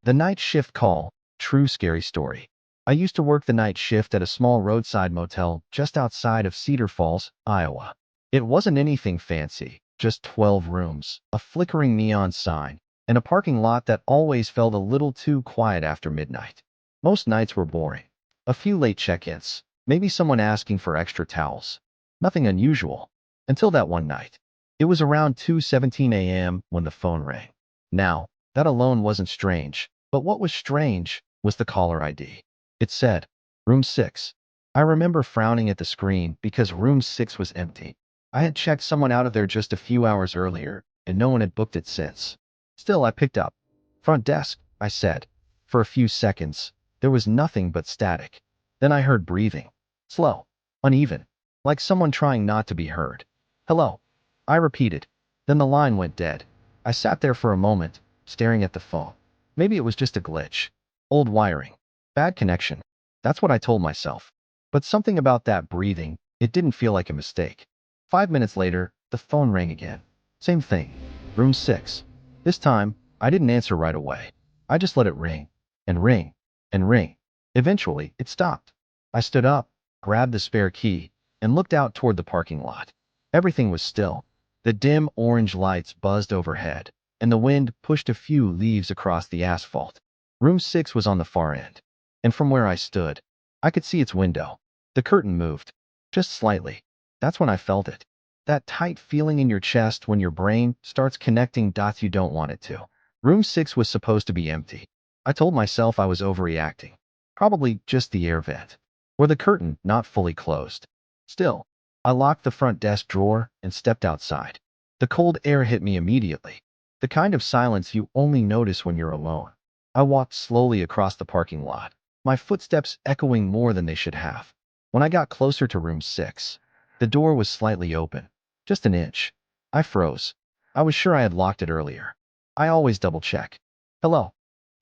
The night shift call. True scary story. I used to work the night shift at a small roadside motel just outside of Cedar Falls, Iowa. It wasn't anything fancy, just 12 rooms, a flickering neon sign, and a parking lot that always felt a little too quiet after midnight. Most nights were boring. A few late check-ins, maybe someone asking for extra towels. Nothing unusual. Until that one night. It was around 2:17 a.m. when the phone rang. Now, that alone wasn't strange. But what was strange was the caller ID. It said, Room 6. I remember frowning at the screen because Room 6 was empty. I had checked someone out of there just a few hours earlier, and no one had booked it since. Still, I picked up. Front desk, I said. For a few seconds, there was nothing but static. Then I heard breathing. Slow, uneven, like someone trying not to be heard. Hello, I repeated. Then the line went dead. I sat there for a moment, staring at the phone. Maybe it was just a glitch. Old wiring. Bad connection. That's what I told myself. But something about that breathing, it didn't feel like a mistake. 5 minutes later, the phone rang again. Same thing. Room 6. This time, I didn't answer right away. I just let it ring, and ring, and ring. Eventually, it stopped. I stood up, grabbed the spare key, and looked out toward the parking lot. Everything was still. The dim orange lights buzzed overhead, and the wind pushed a few leaves across the asphalt. Room 6 was on the far end, and from where I stood, I could see its window. The curtain moved, just slightly. That's when I felt it. That tight feeling in your chest when your brain starts connecting dots you don't want it to. Room 6 was supposed to be empty. I told myself I was overreacting. Probably just the air vent, or the curtain not fully closed. Still, I locked the front desk drawer and stepped outside. The cold air hit me immediately. The kind of silence you only notice when you're alone. I walked slowly across the parking lot, my footsteps echoing more than they should have. When I got closer to room 6, the door was slightly open, just an inch. I froze. I was sure I had locked it earlier. I always double check. Hello?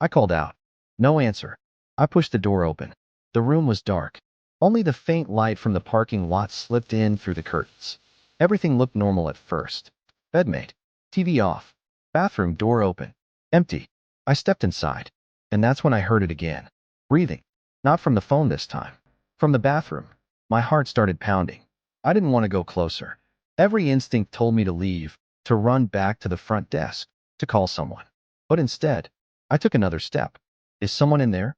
I called out. No answer. I pushed the door open. The room was dark. Only the faint light from the parking lot slipped in through the curtains. Everything looked normal at first. Bed made. TV off. Bathroom door open. Empty. I stepped inside. And that's when I heard it again. Breathing. Not from the phone this time. From the bathroom. My heart started pounding. I didn't want to go closer. Every instinct told me to leave, to run back to the front desk, to call someone. But instead, I took another step. Is someone in there?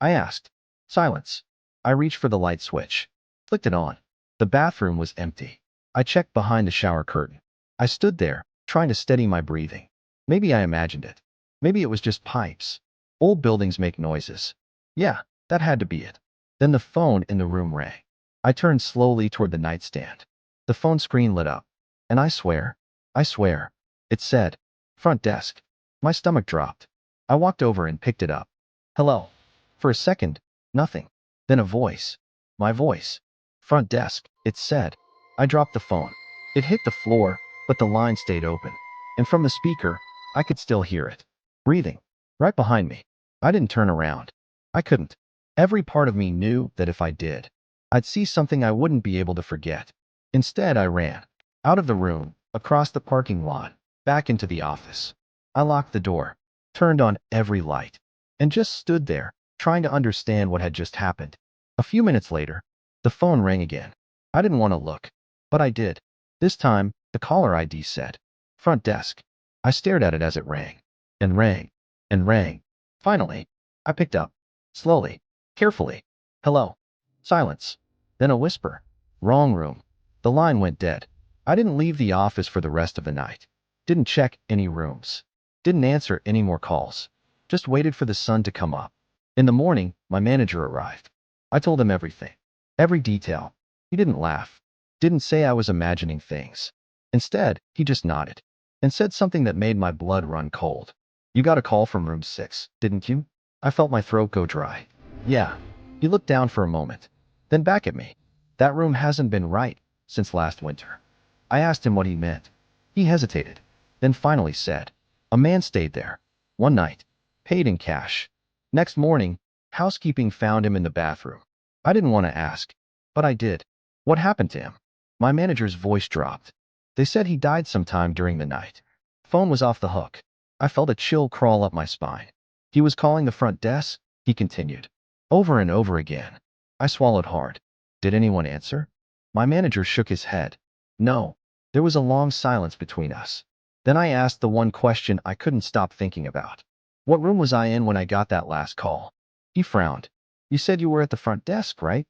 I asked. Silence. I reached for the light switch. Flicked it on. The bathroom was empty. I checked behind the shower curtain. I stood there, trying to steady my breathing. Maybe I imagined it. Maybe it was just pipes. Old buildings make noises. Yeah, that had to be it. Then the phone in the room rang. I turned slowly toward the nightstand. The phone screen lit up. And I swear, it said, front desk. My stomach dropped. I walked over and picked it up. Hello. For a second, nothing. Then a voice. My voice. Front desk, it said. I dropped the phone. It hit the floor, but the line stayed open. And from the speaker, I could still hear it. Breathing. Right behind me. I didn't turn around. I couldn't. Every part of me knew that if I did, I'd see something I wouldn't be able to forget. Instead, I ran. Out of the room, across the parking lot, back into the office. I locked the door, turned on every light, and just stood there, trying to understand what had just happened. A few minutes later, the phone rang again. I didn't want to look, but I did. This time, the caller ID said, front desk. I stared at it as it rang, and rang, and rang. Finally, I picked up, slowly, carefully. Hello. Silence. Then a whisper. Wrong room. The line went dead. I didn't leave the office for the rest of the night. Didn't check any rooms. Didn't answer any more calls. Just waited for the sun to come up. In the morning, my manager arrived. I told him everything. Every detail. He didn't laugh. Didn't say I was imagining things. Instead, he just nodded and said something that made my blood run cold. You got a call from room 6, didn't you? I felt my throat go dry. Yeah. He looked down for a moment, then back at me. That room hasn't been right since last winter. I asked him what he meant. He hesitated, then finally said, a man stayed there. One night. Paid in cash. Next morning, housekeeping found him in the bathroom. I didn't want to ask, but I did. What happened to him? My manager's voice dropped. They said he died sometime during the night. Phone was off the hook. I felt a chill crawl up my spine. He was calling the front desk, he continued. Over and over again. I swallowed hard. Did anyone answer? My manager shook his head. No. There was a long silence between us. Then I asked the one question I couldn't stop thinking about. What room was I in when I got that last call? He frowned. You said you were at the front desk, right?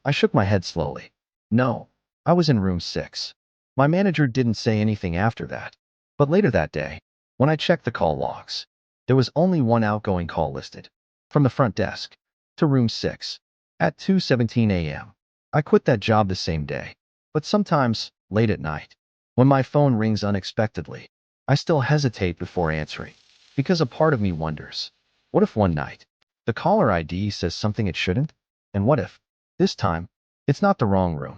I shook my head slowly. No. I was in room 6. My manager didn't say anything after that. But later that day, when I checked the call logs, there was only one outgoing call listed. From the front desk to room 6 at 2:17 a.m. I quit that job the same day. But sometimes, late at night, when my phone rings unexpectedly, I still hesitate before answering, because a part of me wonders, what if one night, the caller ID says something it shouldn't? And what if, this time, it's not the wrong room,